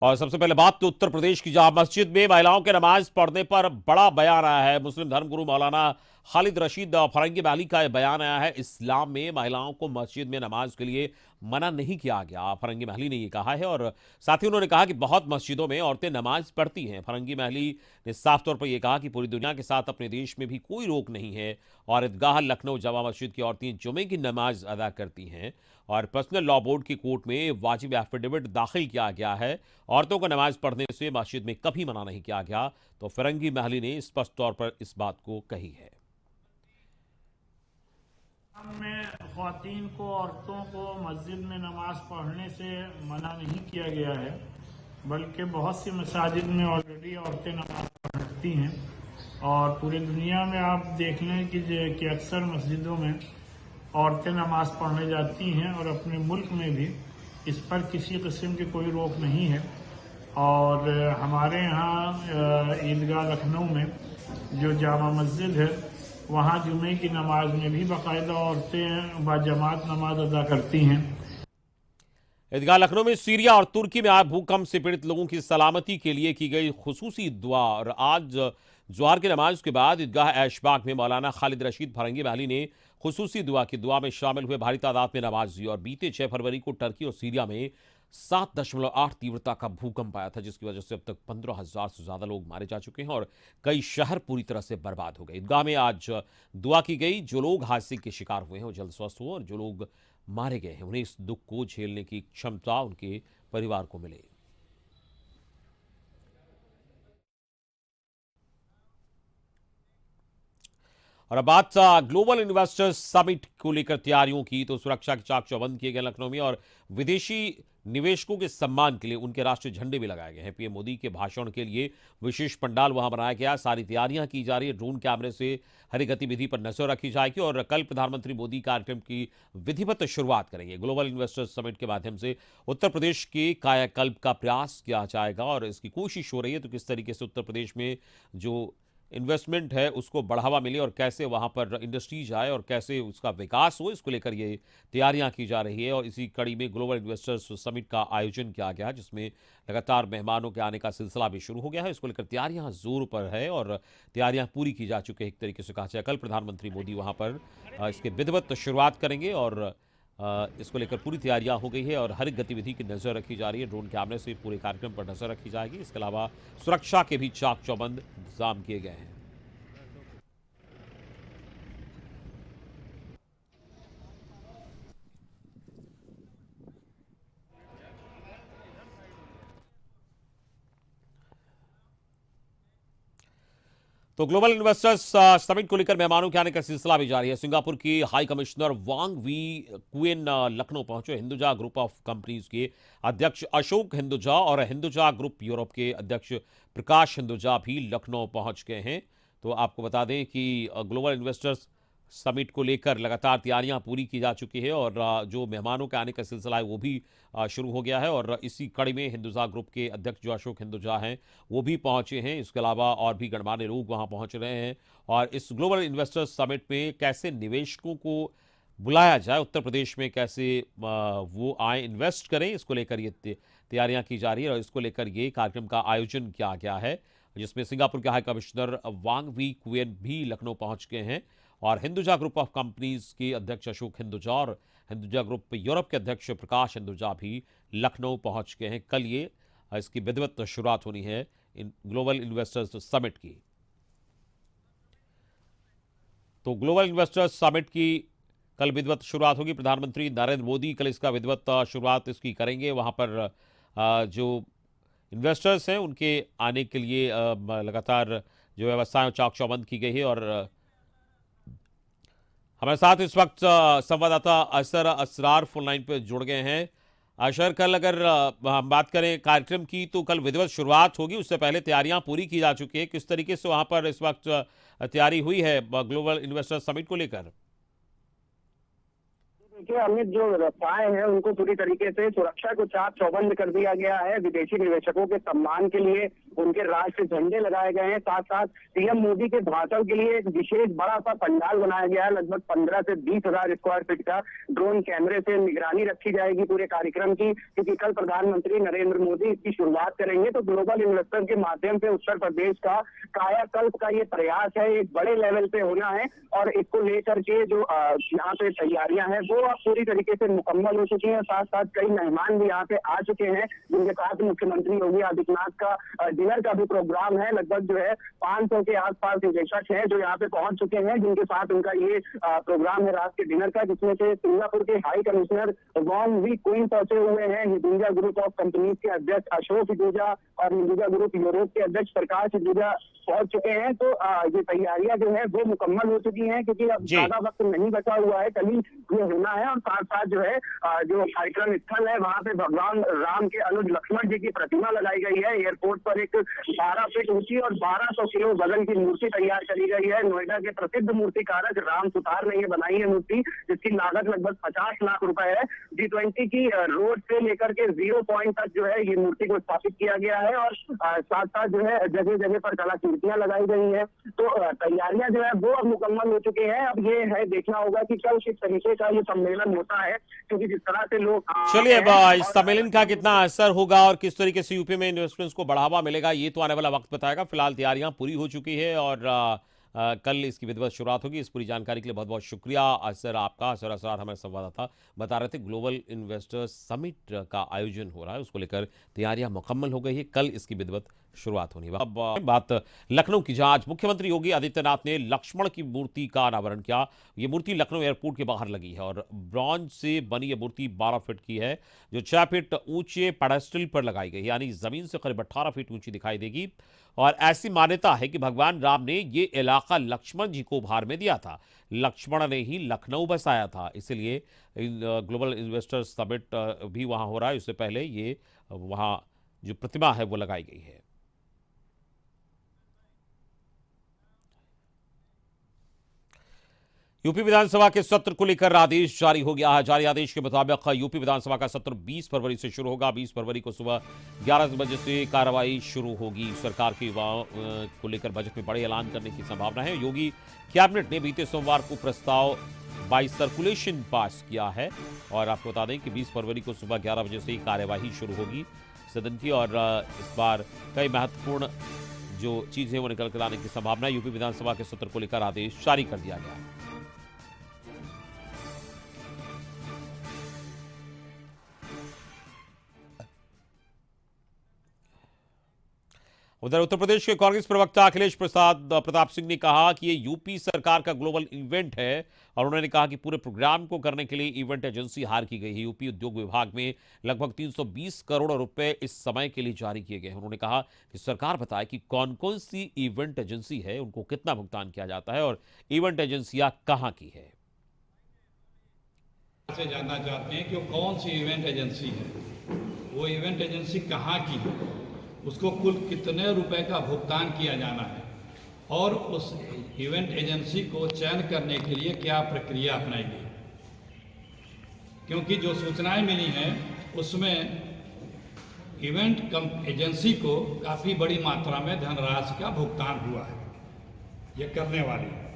और सबसे पहले बात तो उत्तर प्रदेश की, जहां मस्जिद में महिलाओं के नमाज पढ़ने पर बड़ा बयान आया है। मुस्लिम धर्मगुरु मौलाना खालिद रशीद फरंगी महली का यह बयान आया है। इस्लाम में महिलाओं को मस्जिद में नमाज के लिए मना नहीं किया गया, फरंगी महली ने यह कहा है। और साथ ही उन्होंने कहा कि बहुत मस्जिदों में औरतें नमाज पढ़ती हैं। फरंगी महली ने साफ तौर पर यह कहा कि पूरी दुनिया के साथ अपने देश में भी कोई रोक नहीं है और ईदगाह लखनऊ जमा मस्जिद की औरतें जुमे की नमाज अदा करती हैं और पर्सनल लॉ बोर्ड की कोर्ट में वाजिब एफिडेविट दाखिल किया गया है। औरतों को नमाज पढ़ने से मस्जिद में कभी मना नहीं किया गया। तो फरंगी महली ने स्पष्ट तौर पर इस बात को कही है। में ख्वातीन को, औरतों को मस्जिद में नमाज पढ़ने से मना नहीं किया गया है, बल्कि बहुत सी मसाजिद में ऑलरेडी औरतें नमाज पढ़ती हैं। और पूरी दुनिया में आप देख लें कि अक्सर मस्जिदों में औरतें नमाज पढ़ने जाती हैं और अपने मुल्क में भी इस पर किसी किस्म की कोई रोक नहीं है। और हमारे यहाँ ईदगाह लखनऊ में जो जामा मस्जिद है, वहाँ जुमे की नमाज में भी बाकायदा औरतें बाजमात नमाज अदा करती हैं। ईदगाह लखनऊ में सीरिया और तुर्की में आए भूकंप से पीड़ित लोगों की सलामती के लिए की गई खुसूसी दुआ। और आज जोहर की नमाज के बाद ईदगाह ऐशबाग में मौलाना खालिद रशीद फरंगी महली ने खुसूसी दुआ की दुआ में शामिल हुए भारी तादाद में नमाज दी। और बीते 6 फरवरी को टर्की और सीरिया में 7.8 तीव्रता का भूकंप आया था, जिसकी वजह से अब तक 15,000 से ज्यादा लोग मारे जा चुके हैं और कई शहर पूरी तरह से बर्बाद हो गए। ईदगाह में आज दुआ की गई, जो लोग हादसे के शिकार हुए हैं वो जल्द स्वस्थ हुए और जो लोग मारे गए हैं उन्हें इस दुख को झेलने की क्षमता उनके परिवार को मिले। और अब बात ग्लोबल इन्वेस्टर्स समिट को लेकर तैयारियों की, तो सुरक्षा के चाक चौबंद किए गए लखनऊ में और विदेशी निवेशकों के सम्मान के लिए उनके राष्ट्रीय झंडे भी लगाए गए हैं। पीएम मोदी के भाषण के लिए विशेष पंडाल वहां बनाया गया, सारी तैयारियां की जा रही है। ड्रोन कैमरे से हर गतिविधि पर नजर रखी जाएगी और कल प्रधानमंत्री मोदी कार्यक्रम की विधिवत शुरुआत करेंगे। ग्लोबल इन्वेस्टर्स समिट के माध्यम से उत्तर प्रदेश के कायाकल्प का प्रयास किया जाएगा और इसकी कोशिश हो रही है तो किस तरीके से उत्तर प्रदेश में जो इन्वेस्टमेंट है उसको बढ़ावा मिले और कैसे वहां पर इंडस्ट्रीज आए और कैसे उसका विकास हो, इसको लेकर ये तैयारियां की जा रही है। और इसी कड़ी में ग्लोबल इन्वेस्टर्स समिट का आयोजन किया गया, जिसमें लगातार मेहमानों के आने का सिलसिला भी शुरू हो गया है। इसको लेकर तैयारियां जोर पर है और तैयारियां पूरी की जा चुकी है। एक तरीके से कहा जाए कल प्रधानमंत्री मोदी वहां पर इसके विधिवत शुरुआत करेंगे और इसको लेकर पूरी तैयारियां हो गई है और हर गतिविधि की नजर रखी जा रही है। ड्रोन कैमरे से पूरे कार्यक्रम पर नजर रखी जाएगी। इसके अलावा सुरक्षा के भी चाक चौबंद इंतजाम किए गए हैं। तो ग्लोबल इन्वेस्टर्स समिट को लेकर मेहमानों के आने का सिलसिला भी जारी है। सिंगापुर की high commissioner Wong Wee Kwen Lucknow पहुंचे। हिंदुजा ग्रुप ऑफ कंपनीज के अध्यक्ष अशोक हिंदुजा और हिंदुजा ग्रुप यूरोप के अध्यक्ष प्रकाश हिंदुजा भी लखनऊ पहुंच गए हैं। तो आपको बता दें कि ग्लोबल इन्वेस्टर्स समिट को लेकर लगातार तैयारियां पूरी की जा चुकी है और जो मेहमानों के आने का सिलसिला है वो भी शुरू हो गया है। और इसी कड़ी में हिंदुजा ग्रुप के अध्यक्ष जो अशोक हिंदुजा हैं वो भी पहुंचे हैं। इसके अलावा और भी गणमान्य लोग वहां पहुंच रहे हैं। और इस ग्लोबल इन्वेस्टर्स समिट में कैसे निवेशकों को बुलाया जाए, उत्तर प्रदेश में कैसे वो आए इन्वेस्ट करें, इसको लेकर ये तैयारियां की जा रही है और इसको लेकर ये कार्यक्रम का आयोजन किया गया है, जिसमें सिंगापुर के हाई कमिश्नर वांग वी क्वेन भी लखनऊ पहुंच गए हैं और हिंदुजा ग्रुप ऑफ कंपनीज के अध्यक्ष अशोक हिंदुजा और हिंदुजा ग्रुप यूरोप के अध्यक्ष प्रकाश हिंदुजा भी लखनऊ पहुंच गए हैं। कल ये इसकी विधिवत शुरुआत होनी है इन ग्लोबल इन्वेस्टर्स समिट की। तो ग्लोबल इन्वेस्टर्स समिट की कल विधिवत शुरुआत होगी। प्रधानमंत्री नरेंद्र मोदी कल इसका विधिवत शुरुआत इसकी करेंगे। वहां पर जो इन्वेस्टर्स हैं उनके आने के लिए लगातार जो व्यवस्थाएं चाक चौबंद की गई है। और हमारे साथ इस वक्त संवाददाता असर असरार फोन लाइन पर जुड़ गए हैं। अशर, कल अगर हम बात करें कार्यक्रम की तो कल विधिवत शुरुआत होगी, उससे पहले तैयारियां पूरी की जा चुकी है। किस तरीके से वहां पर इस वक्त तैयारी हुई है ग्लोबल इन्वेस्टर समिट को लेकर? देखिए, अमित जो व्यवस्थाएं हैं उनको पूरी तरीके से सुरक्षा को चाक चौबंद कर दिया गया है। विदेशी निवेशकों के सम्मान के लिए उनके राष्ट्रीय झंडे लगाए गए हैं। साथ साथ पीएम मोदी के भाषण के लिए एक विशेष बड़ा सा पंडाल बनाया गया है। लगभग 15 से 20 हजार स्क्वायर फीट का ड्रोन कैमरे से निगरानी रखी जाएगी पूरे कार्यक्रम की, क्योंकि कल प्रधानमंत्री नरेंद्र मोदी इसकी शुरुआत करेंगे। तो ग्लोबल इन्वेस्टर के माध्यम से उत्तर प्रदेश का कायाकल्प का ये प्रयास है, एक बड़े लेवल पे होना है और इसको लेकर के जो यहाँ पे तैयारियां हैं वो पूरी तरीके से मुकम्मल हो चुकी हैं। साथ साथ कई मेहमान भी यहाँ पे आ चुके हैं, जिनके साथ मुख्यमंत्री योगी आदित्यनाथ का डिनर का भी प्रोग्राम है। लगभग जो है 500 के आसपास निवेशक हैं जो यहाँ पे पहुंच चुके हैं, जिनके साथ उनका ये प्रोग्राम है रात के डिनर का, जिसमें से सिंगापुर के high commissioner Wong Wie Kuen पहुंचे हुए हैं। हिंदुजा ग्रुप ऑफ कंपनीज के अध्यक्ष अशोक हिंदुजा और हिंदुजा ग्रुप यूरोप के अध्यक्ष प्रकाश हिंदुजा पहुंच चुके हैं। तो ये तैयारियां जो है वो मुकम्मल हो चुकी हैं, क्योंकि अब ज्यादा वक्त नहीं बचा हुआ है, कल ही ये होना है। और साथ साथ जो है जो कार्यक्रम स्थल है वहां पे भगवान राम के अनुज लक्ष्मण जी की प्रतिमा लगाई गई है। एयरपोर्ट पर एक 12 फीट ऊंची और 1200 किलो वजन की मूर्ति तैयार करी गई है। नोएडा के प्रसिद्ध मूर्तिकारक राम सुतार ने ये बनाई है मूर्ति, जिसकी लागत लगभग 50 लाख रुपए है। G20 की रोड से लेकर के 0 पॉइंट तक जो है ये मूर्ति को स्थापित किया गया है और साथ साथ जो है जगह जगह पर कलाकृतियां लगाई गई है। तो तैयारियां जो है वो अब मुकम्मल हो चुकी हैं। अब ये है देखना होगा कि कल किस तरीके का ये सम्मेलन होता है, क्योंकि जिस तरह से लोग चलिए इस सम्मेलन का कितना असर होगा और किस तरीके से यूपी में इन्वेस्टमेंट्स को बढ़ावा मिलेगा ये तो आने वाला वक्त बताएगा। फिलहाल तैयारियां पूरी हो चुकी है और कल इसकी विधिवत शुरुआत होगी। इस पूरी जानकारी के लिए बहुत बहुत शुक्रिया सर आपका। सर असरात हमारे संवाददाता बता रहे थे ग्लोबल इन्वेस्टर्स समिट का आयोजन हो रहा है, उसको लेकर तैयारियां मुकम्मल हो गई है, कल इसकी विधिवत शुरुआत होनी है। अब बात लखनऊ की, जहां आज मुख्यमंत्री योगी आदित्यनाथ ने लक्ष्मण की मूर्ति का अनावरण किया। ये मूर्ति लखनऊ एयरपोर्ट के बाहर लगी है और ब्रॉन्ज से बनी ये मूर्ति 12 फीट की है, जो 6 फीट ऊंचे पेडेस्टल पर लगाई गई, यानी जमीन से करीब 18 फीट ऊंची दिखाई देगी। और ऐसी मान्यता है कि भगवान राम ने ये इलाका लक्ष्मण जी को उपहार में दिया था। लक्ष्मण ने ही लखनऊ बसाया था, इसलिए ग्लोबल इन्वेस्टर्स समिट भी वहां हो रहा है। इससे पहले ये वहां जो प्रतिमा है वो लगाई गई है। यूपी विधानसभा के सत्र को लेकर आदेश जारी हो गया है। जारी आदेश के मुताबिक यूपी विधानसभा का सत्र 20 फरवरी से शुरू होगा। 20 फरवरी को सुबह 11 बजे से कार्रवाई शुरू होगी। सरकार के युवाओं को लेकर बजट में बड़े ऐलान करने की संभावना है। योगी कैबिनेट ने बीते सोमवार को प्रस्ताव बाय सर्कुलेशन पास किया है और आपको बता दें कि 20 फरवरी को सुबह 11 बजे से कार्यवाही शुरू होगी सदन की। और इस बार कई महत्वपूर्ण जो चीजें वो निकल कर आने की संभावना है। यूपी विधानसभा के सत्र को लेकर आदेश जारी कर दिया गया है। उधर उत्तर प्रदेश के कांग्रेस प्रवक्ता अखिलेश प्रताप सिंह ने कहा कि ये यूपी सरकार का ग्लोबल इवेंट है और उन्होंने कहा कि पूरे प्रोग्राम को करने के लिए इवेंट एजेंसी हायर की गई है। यूपी उद्योग विभाग में लगभग 320 करोड़ रुपए इस समय के लिए जारी किए गए हैं। उन्होंने कहा कि सरकार बताए कि कौन कौन सी इवेंट एजेंसी है, उनको कितना भुगतान किया जाता है और इवेंट एजेंसियां कहां की है। से जानना चाहते हैं कि वो कौन सी इवेंट एजेंसी है, वो इवेंट एजेंसी कहाँ की है, उसको कुल कितने रुपए का भुगतान किया जाना है और उस इवेंट एजेंसी को चयन करने के लिए क्या प्रक्रिया अपनाई गई। क्योंकि जो सूचनाएं मिली हैं उसमें इवेंट एजेंसी को काफ़ी बड़ी मात्रा में धनराशि का भुगतान हुआ है, ये करने वाली है।